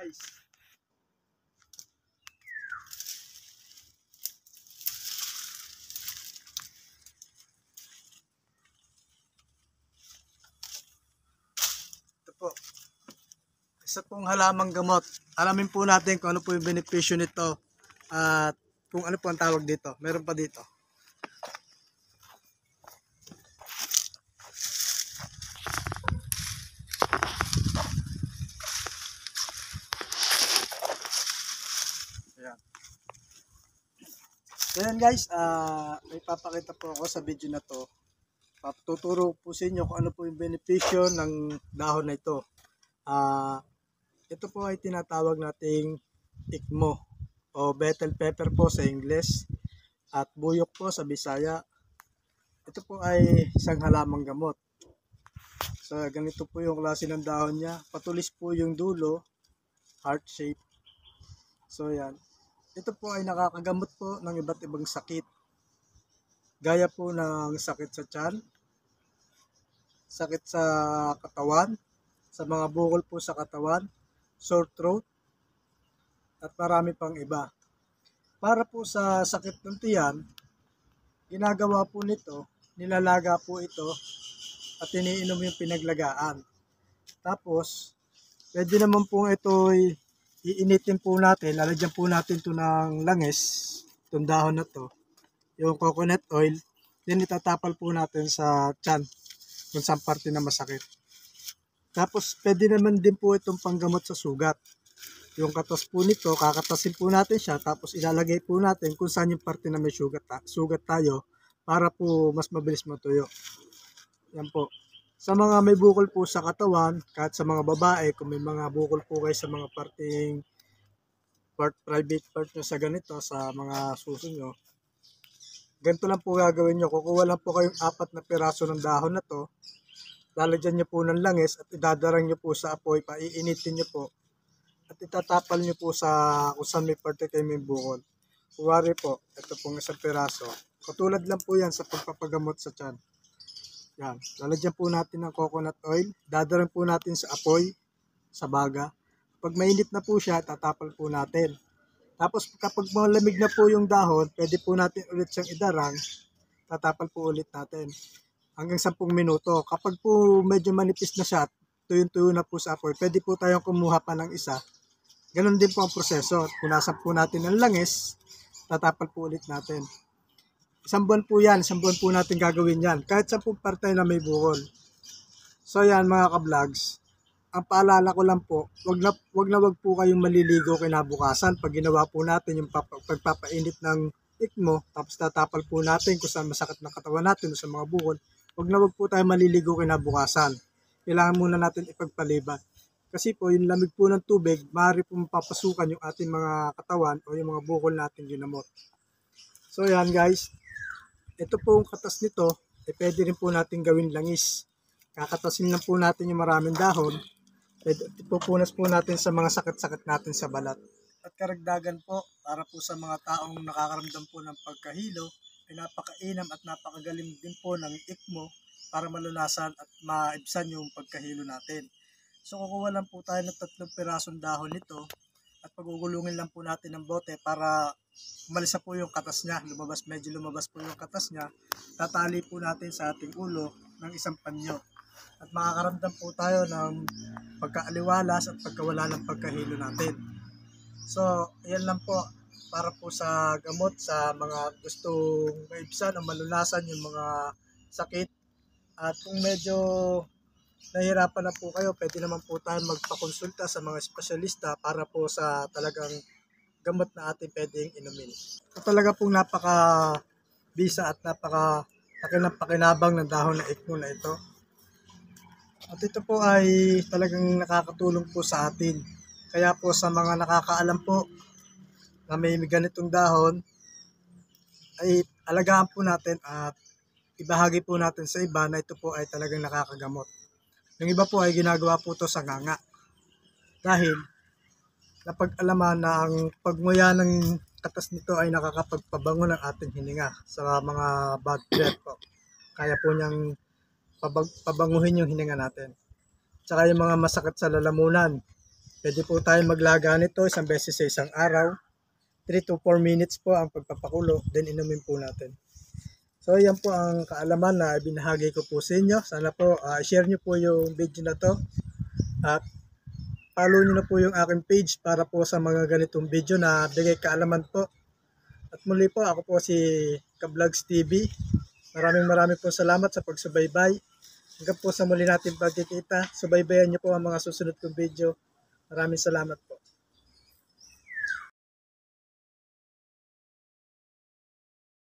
guys. Ito po. Isa pong halamang gamot. Alamin po natin kung ano po yung benepisyo nito at kung ano po ang tawag dito. Meron pa dito. Ayan. So yan guys, may papakita po ako sa video na to. Tuturo po sa inyo kung ano po yung benepisyo ng dahon na ito. Ito po ay tinatawag nating ikmo o betel pepper po sa English at buyok po sa Bisaya. Ito po ay isang halamang gamot. So ganito po yung klase ng dahon niya. Patulis po yung dulo, heart shape. So yan. Ito po ay nakakagamot po ng iba't ibang sakit. Gaya po ng sakit sa tiyan, sakit sa katawan, sa mga bukol po sa katawan, sore throat, at marami pang iba. Para po sa sakit ng tiyan, ginagawa po nito, nilalaga po ito at iniinom yung pinaglagaan. Tapos, pwede naman po ito iinitin po natin, lalagyan po natin ito ng langis, itong dahon na to, yung coconut oil, then itatapal po natin sa tiyan, kung saan parte na masakit. Tapos, pwede naman din po itong panggamot sa sugat. Yung katas po nito, kakatasin po natin siya, tapos ilalagay po natin kung saan yung parte na may sugat tayo, para po mas mabilis matuyo. Yan po. Sa mga may bukol po sa katawan, kahit sa mga babae, kung may mga bukol po kayo sa mga private part nyo sa ganito, sa mga suso nyo, ganito lang po gagawin nyo. Kukuha lang po kayong 4 na piraso ng dahon na to, lalagyan nyo po ng langis at idadarang nyo po sa apoy, paiinitin nyo po, at itatapal nyo po sa kung saan may parte kayo may bukol. Kuwari po, ito pong 1 piraso. Katulad lang po yan sa pagpapagamot sa tiyan. Yan. Lalagyan po natin ng coconut oil. Dadarang po natin sa apoy, sa baga. Pag mainit na po siya, tatapal po natin. Tapos kapag malamig na po yung dahon, pwede po natin ulit siyang idarang. Tatapal po ulit natin. Hanggang 10 minuto. Kapag po medyo manipis na siya, tuyo-tuyo na po sa apoy, pwede po tayong kumuha pa ng isa. Ganon din po ang proseso. Punasan po natin ng langis, tatapal po ulit natin. 1 buwan po yan, 1 buwan po natin gagawin yan. Kahit 10 parte na may bukol. So yan mga ka-vlogs, ang paalala ko lang po, wag po kayong maliligo kinabukasan pag ginawa po natin yung pagpapainit ng ikmo, tapos tatapal po natin kung saan masakit ng katawan natin o sa mga bukol. Wag po tayo maliligo kinabukasan. Kailangan muna natin ipagpaliban. Kasi po yung lamig po ng tubig, maaari po mapapasukan yung ating mga katawan o yung mga bukol natin ginamot. So yan guys, ito po yung katas nito, pwede rin po natin gawin langis. Kakatasin lang po natin yung maraming dahon, ipupunas po natin sa mga sakit-sakit natin sa balat. At karagdagan po, para po sa mga taong nakakaramdam po ng pagkahilo, ay napakainam at napakagaling din po ng ikmo para malunasan at maibsan yung pagkahilo natin. So kukuha lang po tayo ng 3 pirasong dahon nito at pagugulungin lang po natin ng bote para umalis na po yung katas niya, medyo lumabas po yung katas niya. Tatali po natin sa ating ulo ng isang panyo. At makakaramdam po tayo ng pagkaaliwalas at pagkawala ng pagkahilo natin. So, ayan lang po para po sa gamot sa mga gustong maibsan o malunasan yung mga sakit. At kung medyo nahihirapan na po kayo, pwede naman po tayo magpakonsulta sa mga espesyalista para po sa talagang gamot na ating pwedeng inumin. So, talaga pong napaka-bisa at napaka-laki ng pakinabang ng dahon na ikmo na ito. At ito po ay talagang nakakatulong po sa atin. Kaya po sa mga nakakaalam po na may ganitong dahon, ay alagaan po natin at ibahagi po natin sa iba na ito po ay talagang nakakagamot. Yung iba po ay ginagawa po ito sa nganga. Dahil napag-alaman na ang pagmuya ng katas nito ay nakakapagpabango ng ating hininga sa mga bad breath po. Kaya po niyang pabanguhin yung hininga natin. Tsaka yung mga masakit sa lalamunan, Pwede po tayong maglaga nito isang beses sa isang araw. 3 to 4 minutes po ang pagpapakulo, then inumin po natin. So yan po ang kaalaman na binahagi ko po sa inyo. Sana po share nyo po yung video na to at follow nyo na po yung aking page para po sa mga ganitong video na bigay kaalaman po. At muli po, ako po si Ka-Vlogs TV. Maraming po salamat sa pagsubaybay. Hanggang po sa muli natin pagkikita. Subaybayan nyo po ang mga susunod kong video. Maraming salamat po.